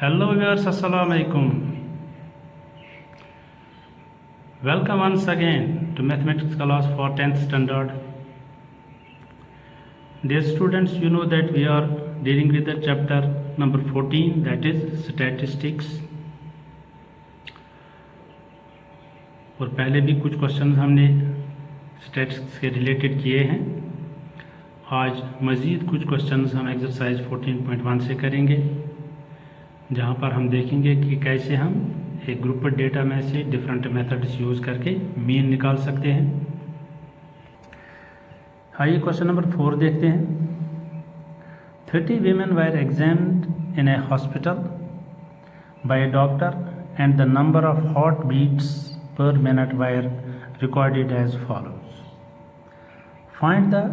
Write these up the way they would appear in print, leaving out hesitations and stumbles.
Hello viewers, Assalamu alaikum. Welcome once again to mathematics class for 10th standard. Dear students, you know that we are dealing with the chapter number 14, that is statistics. और पहले भी कुछ question हमने statistics के related किए हैं. आज मज़ीद कुछ क्वेश्चन हम एक्सरसाइज 14.1 से करेंगे, जहाँ पर हम देखेंगे कि कैसे हम एक ग्रुप डेटा में से डिफरेंट मेथड्स यूज़ करके मीन निकाल सकते हैं. आइए क्वेश्चन नंबर 4 देखते हैं. 30 women were examined in a hospital by a doctor and the number of heartbeats per minute were recorded as follows. Find the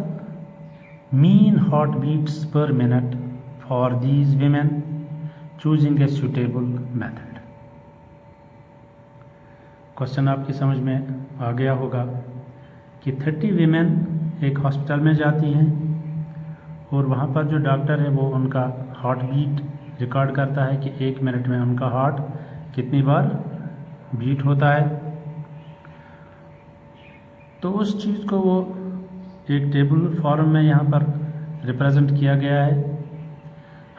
mean heartbeats per minute for these women choosing a suitable method. Question आपकी समझ में आ गया होगा कि 30 women एक hospital में जाती हैं और वहाँ पर जो डॉक्टर है वो उनका हार्ट बीट रिकॉर्ड करता है कि 1 मिनट में उनका हार्ट कितनी बार बीट होता है. तो उस चीज़ को वो एक टेबल फॉर्म में यहाँ पर रिप्रेजेंट किया गया है.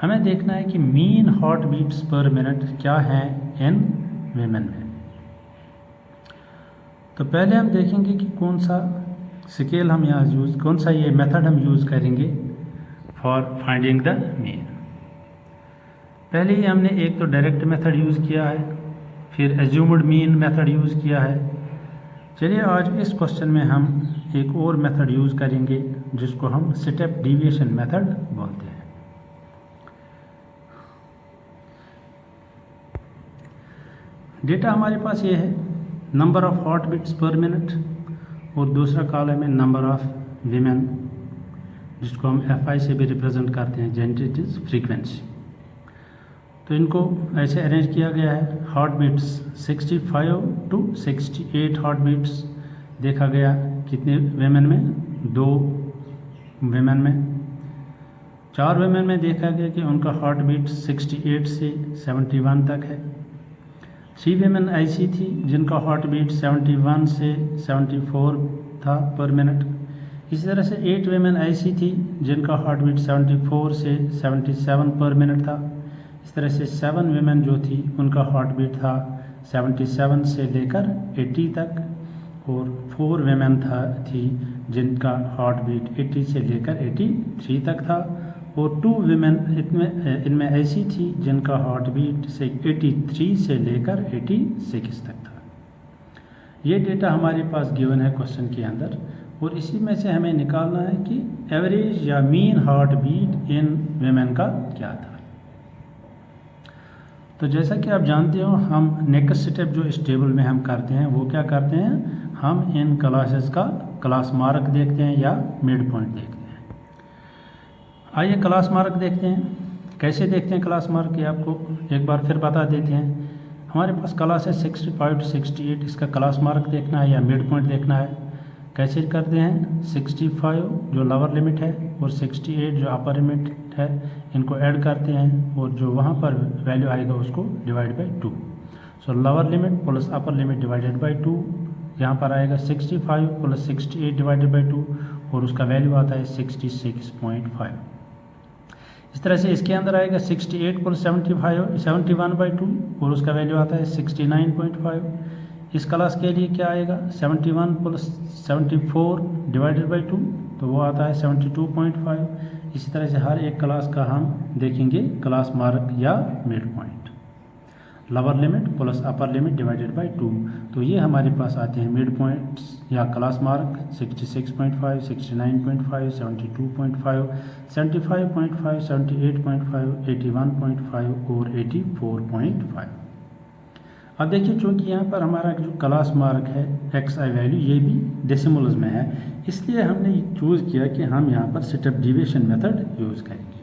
हमें देखना है कि mean heart beats per minute क्या है इन वीमेन में. तो पहले हम देखेंगे कि कौन सा स्केल हम यहाँ कौन सा ये मेथड हम यूज़ करेंगे फॉर फाइंडिंग द मीन. पहले ही हमने एक तो डायरेक्ट मेथड यूज़ किया है, फिर एज्यूम्ड मीन मेथड यूज़ किया है. चलिए आज इस क्वेश्चन में हम एक और मेथड यूज़ करेंगे जिसको हम स्टेप डिविएशन मेथड बोलते हैं. डेटा हमारे पास ये है, number of heart beats per minute, और दूसरा कॉलम है नंबर ऑफ वीमेन, जिसको हम FI से भी रिप्रेजेंट करते हैं, जेनेटिक फ्रीक्वेंसी. तो इनको ऐसे अरेंज किया गया है. Heart beats 65 to 68 heart beats देखा गया कितने वीमेन में, 2 वीमेन में. 4 वीमेन में देखा गया कि उनका हार्ट बीट 68 से 71 तक है. 3 वीमेन ऐसी थी जिनका हार्ट बीट 71 से 74 था पर मिनट. इसी तरह से 8 वीमेन ऐसी थी जिनका हार्ट बीट 74 से 77 पर मिनट था. इस तरह से 7 वीमेन जो थी उनका हार्ट बीट था 77 से लेकर 80 तक, और 4 वीमेन थी जिनका हार्ट बीट 80 से लेकर 83 तक था, और 2 वीमेन इनमें ऐसी थी जिनका हार्ट बीट से 83 से लेकर 86 तक था. ये डेटा हमारे पास गिवन है क्वेश्चन के अंदर, और इसी में से हमें निकालना है कि एवरेज या मीन हार्ट बीट इन वीमेन का क्या था. तो जैसा कि आप जानते हो, हम नेक्स्ट स्टेप जो इस टेबल में हम करते हैं वो क्या करते हैं, हम इन क्लासेस का क्लास मार्क देखते हैं या मिड पॉइंट देखते हैं. आइए क्लास मार्क देखते हैं. कैसे देखते हैं क्लास मार्क, ये आपको एक बार फिर बता देते हैं. हमारे पास क्लास है 65 to 68, इसका क्लास मार्क देखना है या मिड पॉइंट देखना है. कैसे करते हैं, 65 जो लोअर लिमिट है और 68 जो अपर लिमिट है, इनको ऐड करते हैं और जो वहाँ पर वैल्यू आएगा उसको divide by 2. So lower limit plus upper limit divided by 2. यहाँ पर आएगा 65 प्लस 68 डिवाइडेड बाई 2, और उसका वैल्यू आता है 66.5. इस तरह से इसके अंदर आएगा 68 प्लस 71 बाई 2, और उसका वैल्यू आता है 69.5. इस क्लास के लिए क्या आएगा, 71 प्लस 74 डिवाइडेड बाई 2, तो वो आता है 72.5. इसी तरह से हर एक क्लास का हम देखेंगे क्लास मार्क या mid point. Lower limit plus upper limit divided by 2, तो ये हमारे पास आते हैं मिड पॉइंट्स या क्लास मार्क 66.5, 69.5, 72.5, 75.5, 78.5, 81.5 और 84.5. अब देखिए, चूँकि यहाँ पर हमारा जो क्लास मार्क है XI वैल्यू ये भी डेसिमल्स में है, इसलिए हमने चूज़ किया कि हम यहाँ पर स्टेप डिविएशन मेथड यूज़ करेंगे.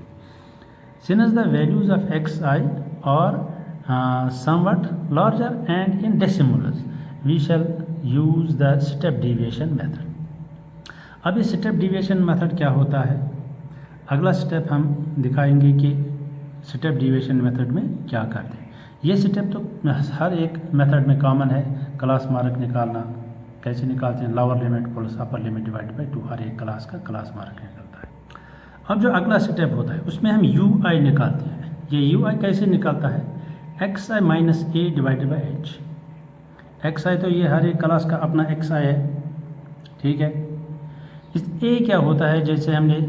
Since the values of XI और somewhat larger and in decimals, we shall use the step deviation method. अब इस स्टेप डिविएशन मेथड क्या होता है, अगला स्टेप हम दिखाएंगे कि स्टेप डिविएशन मेथड में क्या करते हैं। ये स्टेप तो हर एक मेथड में कॉमन है। क्लास मार्क निकालना कैसे निकालते हैं, lower limit plus upper limit divide by 2, हर एक क्लास का क्लास मार्क निकलता है। अब जो अगला स्टेप होता है उसमें हम यू आई निकालते हैं। ये यू आई कैसे निकलता है, X I minus A divided by H. X I तो ये हर एक क्लास का अपना एक्स आई है, ठीक है। इस ए क्या होता है, जैसे हमने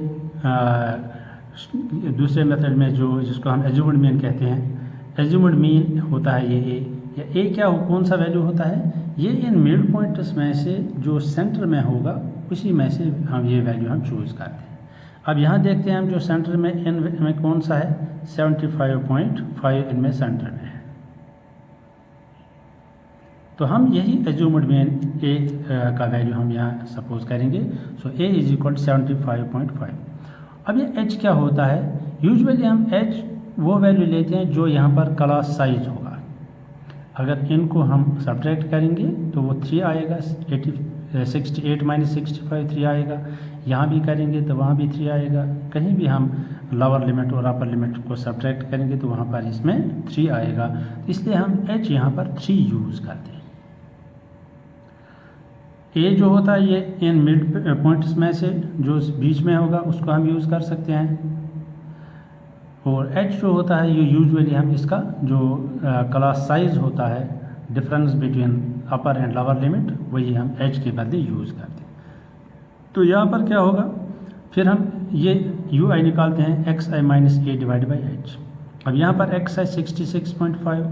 दूसरे मेथड में जो जिसको हम एज्यूम्ड मीन कहते हैं, एज्यूम्ड मीन होता है ये ए। या ए क्या हो, कौन सा वैल्यू होता है, ये इन मिड पॉइंट्स में से जो सेंटर में होगा उसी में से हम ये वैल्यू हम चूज़ करते हैं। अब यहाँ देखते हैं हम जो सेंटर में इन में कौन सा है, 75.5 इनमें सेंटर में है। तो हम यही एज्यूम्ड मीन ए का वैल्यू हम यहाँ सपोज करेंगे। सो ए इज इक्वल 75.5। अब ये एच क्या होता है, यूजुअली हम एच वो वैल्यू लेते हैं जो यहाँ पर क्लास साइज होगा। अगर इनको हम सब्ट्रैक्ट करेंगे तो वो 3 आएगा, 68 माइनस 65 3 आएगा। यहाँ भी करेंगे तो वहाँ भी 3 आएगा। कहीं भी हम लोअर लिमिट और अपर लिमिट को सब्ट्रैक्ट करेंगे तो वहाँ पर इसमें 3 आएगा। इसलिए हम एच यहाँ पर 3 यूज़ करते हैं। ए जो होता है ये इन मिड पॉइंट्स में से जो बीच में होगा उसको हम यूज़ कर सकते हैं। और एच जो होता है ये यूजुअली हम इसका जो क्लास साइज होता है, difference between upper and lower limit, वही हम एच के बदले यूज़ करते हैं। तो यहाँ पर क्या होगा, फिर हम ये यू आई निकालते हैं, x I minus A divide by H. अब यहाँ पर एक्स आई 66.5,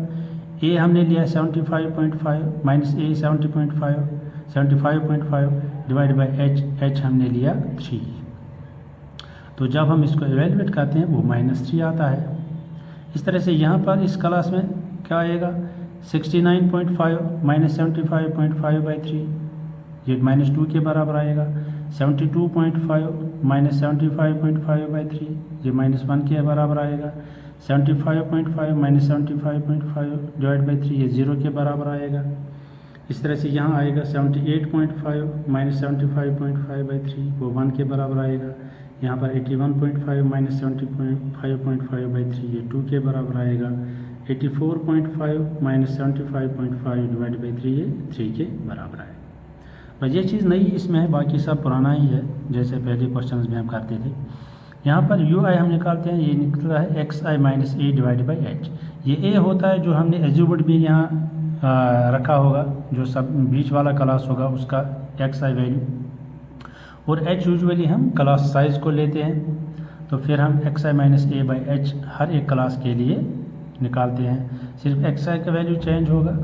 ए हमने लिया 75.5 minus A 75.5 divide by H हमने लिया 3। तो जब हम इसको एवेलुएट करते हैं वो -3 आता है। इस तरह से यहाँ पर इस क्लास में क्या आएगा, 69.5 माइनस 75.5 बाई 3, ये -2 के बराबर आएगा। 72.5 माइनस 75.5 बाई 3, ये -1 के बराबर आएगा। 75.5 माइनस 75.5 डिवाइड बाई 3, ये 0 के बराबर आएगा। इस तरह से यहाँ आएगा 78.5 माइनस 75.5 बाई 3, वो 1 के बराबर आएगा। यहाँ पर 81.5 माइनस 75.5 बाई 3, ये 2 के बराबर आएगा। 84.5 माइनस 75.5 डिवाइड बाई 3, ये 3 के बराबर आएगा। बस ये चीज़ नई इसमें है, बाकी सब पुराना ही है जैसे पहले क्वेश्चंस में हम करते थे। यहाँ पर यू आई हम निकालते हैं, ये निकलता है X I minus A divide by H. ये ए होता है जो हमने एज्यूम्ड भी यहाँ रखा होगा, जो सब बीच वाला क्लास होगा उसका एक्स आई वैल्यू। और एच यूजुअली हम क्लास साइज को लेते हैं, तो फिर हम X I minus A by H हर एक क्लास के लिए निकालते हैं। सिर्फ एक्स आई का वैल्यू चेंज होगा,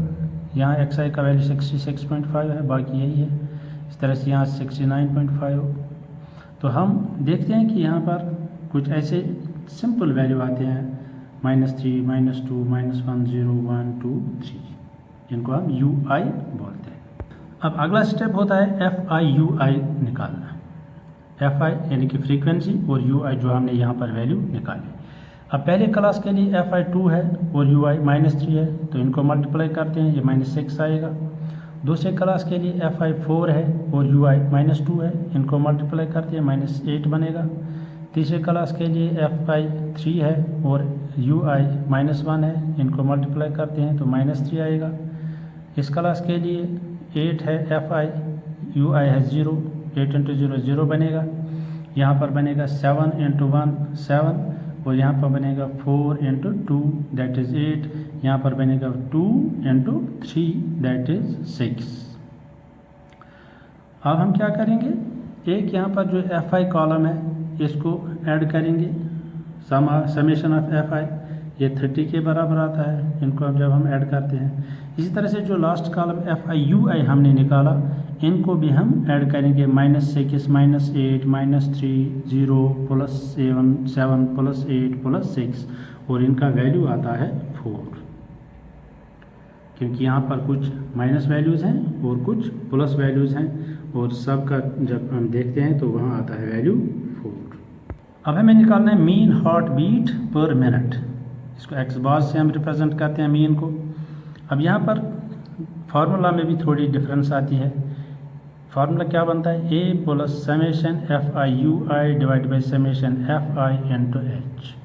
यहाँ एक्स आई का वैल्यू 66.5 है, बाकी यही है। इस तरह से यहाँ 69.5। तो हम देखते हैं कि यहाँ पर कुछ ऐसे सिंपल वैल्यू आते हैं, -3 -2 -1 0 1 2 3, इनको हम यू आई बोलते हैं। अब अगला स्टेप होता है एफ आई यू आई निकालना। एफ आई यानी कि फ्रीक्वेंसी और यू आई जो हमने यहाँ पर वैल्यू निकाली। अब पहले क्लास के लिए एफ आई 2 है और यू आई -3 है, तो इनको मल्टीप्लाई करते हैं, ये -6 आएगा। दूसरे क्लास के लिए एफ आई 4 है और यू आई -2 है, इनको मल्टीप्लाई करते हैं, -8 बनेगा। तीसरे क्लास के लिए एफ आई 3 है और यू आई -1 है, इनको मल्टीप्लाई करते हैं तो -3 आएगा। इस क्लास के लिए 8 है एफ आई, यू आई है 0, 8 × 0 0 बनेगा। यहाँ पर बनेगा 7 × 1 7, और यहाँ पर बनेगा 4 × 2 दैट इज़ 8, यहाँ पर बनेगा 2 × 3 दैट इज़ 6। अब हम क्या करेंगे, एक यहाँ पर जो एफ आई कॉलम है इसको ऐड करेंगे, समेशन ऑफ एफ आई, ये 30 के बराबर आता है, इनको अब जब हम ऐड करते हैं। इसी तरह से जो last column F I U I हमने निकाला, इनको भी हम ऐड करेंगे, -6 -8 -3 0 +7 7 +8 +6, और इनका वैल्यू आता है 4, क्योंकि यहाँ पर कुछ माइनस वैल्यूज़ हैं और कुछ प्लस वैल्यूज़ हैं, और सब का जब हम देखते हैं तो वहाँ आता है वैल्यू 4। अब हमें निकालना है mean heart beat per minute. इसको एक्स बार से हम रिप्रेजेंट करते हैं मीन को। अब यहाँ पर फार्मूला में भी थोड़ी डिफरेंस आती है। फार्मूला क्या बनता है, A plus summation F I U I divide by summation F I × H.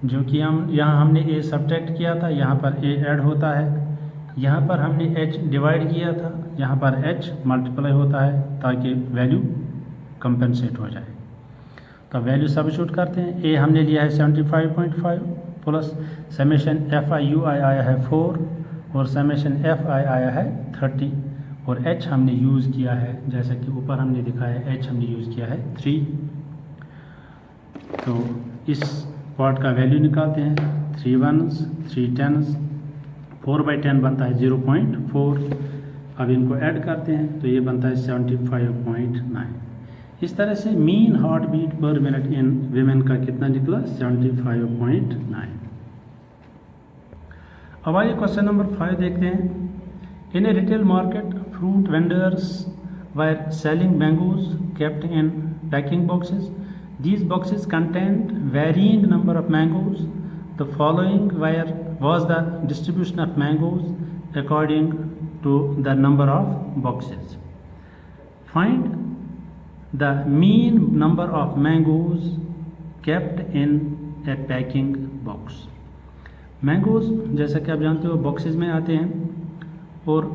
जो कि हम यहाँ हमने ए सब्ट्रैक्ट किया था, यहाँ पर ए ऐड होता है, यहाँ पर हमने एच डिवाइड किया था, यहाँ पर एच मल्टीप्लाई होता है ताकि वैल्यू कंपेंसेट हो जाए। तो वैल्यू सब्स्टिट्यूट करते हैं। ए हमने लिया है 75.5 plus summation F I U I आया है 4 और समेशन एफ आई आया है 30 और एच हमने यूज़ किया है, जैसा कि ऊपर हमने दिखाया है, एच हमने यूज़ किया है 3। तो इस पार्ट का वैल्यू निकालते हैं। 3 1s 3 10s 4/10 बनता है 0.4। अब इनको ऐड करते हैं तो ये बनता है 75.9। इस तरह से mean heart beat per minute in women का कितना निकला? 75.9। अब आइए क्वेश्चन नंबर 5 देखते हैं। In a retail market fruit vendors were selling mangoes kept in packing boxes. These boxes contained varying number of mangoes. The following was the distribution of mangoes according to the number of boxes. Find the mean number of mangoes kept in a packing box. Mangoes जैसा कि आप जानते हो boxes में आते हैं और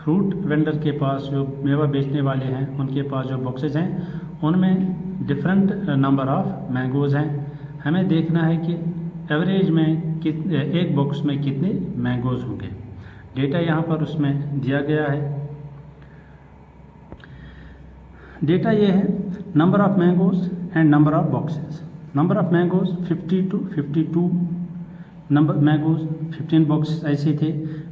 fruit vendor के पास जो मेवा बेचने वाले हैं उनके पास जो बॉक्सेस हैं उनमें डिफरेंट नंबर ऑफ मैंगोज़ हैं। हमें देखना है कि एवरेज में एक बॉक्स में कितने मैंगोज़ होंगे। डेटा यहाँ पर उसमें दिया गया है। डेटा ये है number of mangoes and number of boxes. Number of mangoes 50 to 52 number mangoes 15 box ऐसे थे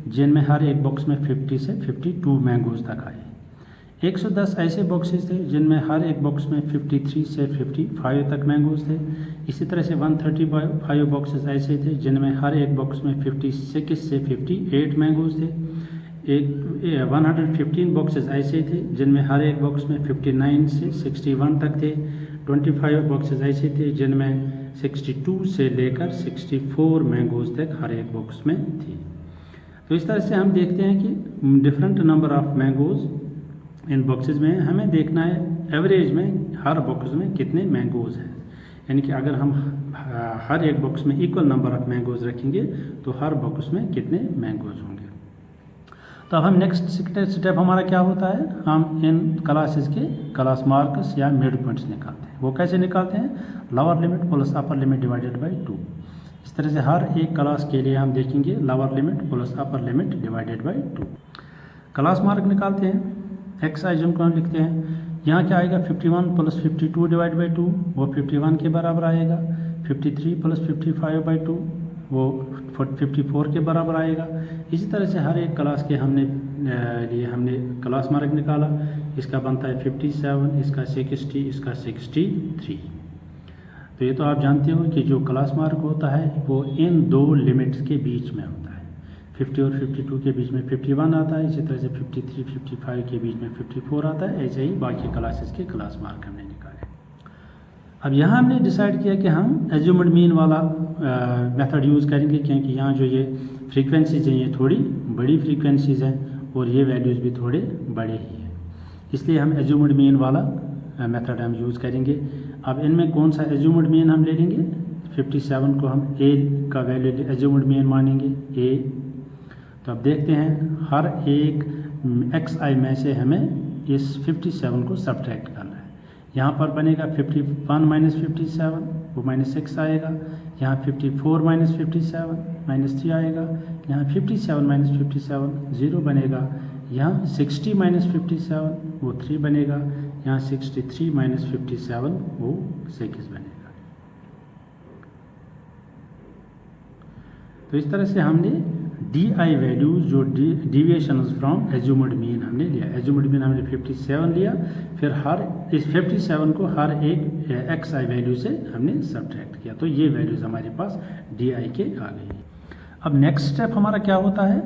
जिनमें हर एक बॉक्स में 50 से 52 मैंगोज़ तक आए। 110 ऐसे बॉक्सेस थे जिनमें हर एक बॉक्स में 53 से 55 तक मैंगोज़ थे। इसी तरह से 135 बॉक्सेस ऐसे थे जिनमें हर एक बॉक्स में 56 से 58 मैंगोज़ थे। 115 बॉक्सेस ऐसे थे जिनमें हर एक बॉक्स में 59 से 61 तक थे। 25 बॉक्सेस ऐसे थे जिनमें 62 से लेकर 64 मैंगोज़ तक हर एक बॉक्स में थी। तो इस तरह से हम देखते हैं कि different number of mangoes in boxes में हमें देखना है एवरेज में हर बॉक्स में कितने मैंगोज़ हैं। यानी कि अगर हम हर एक बॉक्स में इक्वल नंबर ऑफ मैंगोज़ रखेंगे तो हर बॉक्स में कितने मैंगोज़ होंगे। तो अब हम नेक्स्ट स्टेप हमारा क्या होता है, हम इन क्लासेस के क्लास मार्क्स या मिड पॉइंट्स निकालते हैं। वो कैसे निकालते हैं? Lower limit plus upper limit divided by 2। इस तरह से हर एक क्लास के लिए हम देखेंगे lower limit plus upper limit divided by 2। Class mark निकालते हैं। एक्स आई जिनको हम लिखते हैं, यहाँ क्या आएगा 51 प्लस 52 डिवाइड बाई 2 वो 51 के बराबर आएगा। 53 प्लस 55/2 वो 54 के बराबर आएगा। इसी तरह से हर एक क्लास के हमने क्लास मार्क निकाला। इसका बनता है 57, इसका 60, इसका 63। तो ये तो आप जानते हो कि जो क्लास मार्क होता है वो इन दो लिमिट्स के बीच में होता है। 50 और 52 के बीच में 51 आता है, इसी तरह से 53, 55 के बीच में 54 आता है। ऐसे ही बाकी क्लासेस के क्लास मार्क हमने निकाले। अब यहाँ हमने डिसाइड किया कि हम एज्यूम्ड मीन वाला मेथड यूज़ करेंगे, क्योंकि यहाँ जो ये फ्रीक्वेंसीज हैं ये थोड़ी बड़ी फ्रीक्वेंसीज हैं और ये वैल्यूज़ भी थोड़े बड़े ही हैं, इसलिए हम एज्यूम्ड मीन वाला मेथड हम यूज़ करेंगे। अब इनमें कौन सा एज्यूम्ड मीन हम ले लेंगे? 57 को हम ए का वैल्यू एज्यूम्ड मीन मानेंगे ए। तो अब देखते हैं हर एक एक्स आई में से हमें इस 57 को सब्ट्रैक्ट करना है। यहाँ पर बनेगा 51 माइनस 57 वो -6 आएगा। यहाँ 54 माइनस 57 -3 आएगा। यहाँ 57 माइनस 57 0 बनेगा। यहाँ 60 माइनस 57 वो 3 बनेगा। यहाँ 63 माइनस 57 वो 6 बनेगा। तो इस तरह से हमने डी आई वैल्यूज जो डिविएशंस फ्रॉम एज्यूम्ड मीन हमने लिया। एज्यूम्ड मीन हमने 57 लिया, फिर हर इस 57 को हर एक एक्स आई वैल्यू से हमने सब्ट्रैक्ट किया, तो ये वैल्यूज हमारे पास डी आई के आ गई। अब नेक्स्ट स्टेप हमारा क्या होता है?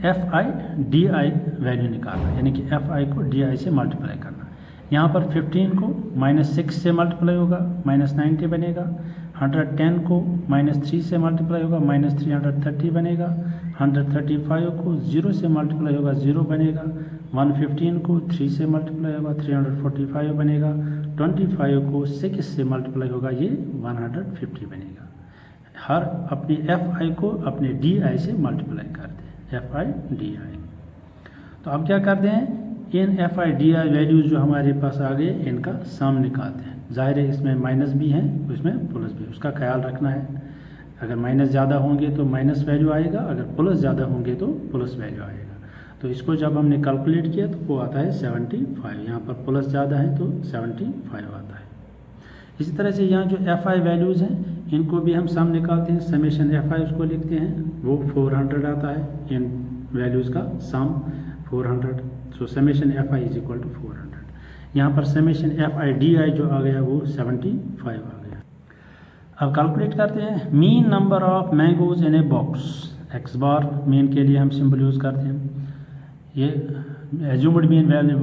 F I D I value निकालना, यानी कि एफ आई को डी आई से मल्टीप्लाई करना। यहाँ पर 15 को -6 से मल्टीप्लाई होगा -90 बनेगा। 110 को -3 से मल्टीप्लाई होगा -330 बनेगा। 135 को 0 से मल्टीप्लाई होगा 0 बनेगा। 115 को 3 से मल्टीप्लाई होगा 345 बनेगा। 25 को 6 से मल्टीप्लाई होगा ये 150 बनेगा। हर अपने FI को अपने DI से मल्टीप्लाई करते हैं, FI DI। तो अब क्या करते हैं, इन FI DI वैल्यूज़ जो हमारे पास आ गए इनका सम निकालते हैं। जाहिर है इसमें माइनस भी है, इसमें प्लस भी, उसका ख्याल रखना है। अगर माइनस ज़्यादा होंगे तो माइनस वैल्यू आएगा, अगर प्लस ज़्यादा होंगे तो प्लस वैल्यू आएगा। तो इसको जब हमने कैलकुलेट किया तो वो आता है 75, यहाँ पर प्लस ज़्यादा है तो 75 आता है। इसी तरह से यहाँ जो FI वैल्यूज़ हैं इनको भी हम सम निकालते हैं, समेशन FI उसको लिखते हैं, वो 400 आता है, इन वैल्यूज़ का sum 400। So summation FI is equal to 400। यहाँ पर समेशन FI DI जो आ गया वो 75 आ गया। अब कैलकुलेट करते हैं mean number of mangoes in a box. X bar mean के लिए हम सिंपल यूज़ करते हैं, ये एज्यूम्ड मीन वैल्यू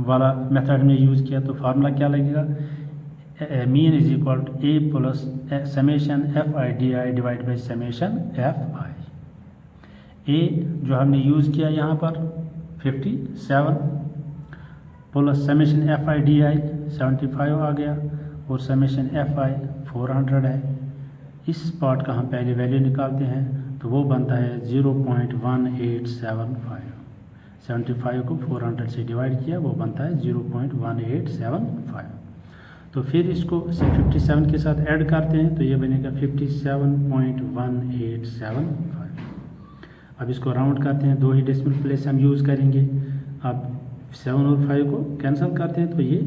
वाला मेथड में यूज़ किया तो फार्मूला क्या लगेगा, mean is equal to A plus summation FI DI divide by summation FI। A जो हमने यूज़ किया यहाँ पर 57 प्लस समेशन FI DI 75 आ गया और समेशन FI 400 है। इस पार्ट का हम पहले वैल्यू निकालते हैं तो वो बनता है 0.1875। 75 को 400 से डिवाइड किया वो बनता है 0.1875। तो फिर इसको 57 के साथ ऐड करते हैं तो ये बनेगा 57.1875। अब इसको राउंड करते हैं, दो ही डेसिमल प्लेस हम यूज़ करेंगे। अब 7 और 5 को कैंसिल करते हैं तो ये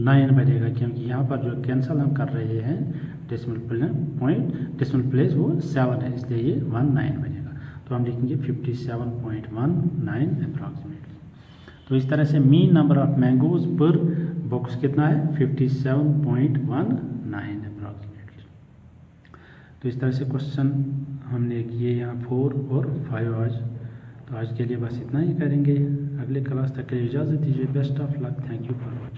9 बनेगा, क्योंकि यहाँ पर जो कैंसिल हम कर रहे हैं डेसिमल प्लेस वो 7 है, इसलिए ये 19 बनेगा। तो हम लिखेंगे 57.19 अप्रॉक्सीमेटली। तो इस तरह से मीन नंबर ऑफ मैंगोज पर बॉक्स कितना है 57.19 अप्रॉक्सीमेटली। तो इस तरह से क्वेश्चन हमने किए यहाँ 4 और 5 आज। तो आज के लिए बस इतना ही करेंगे, अगले क्लास तक के लिए इजाज़त दीजिए। Best of luck, thank you for watching.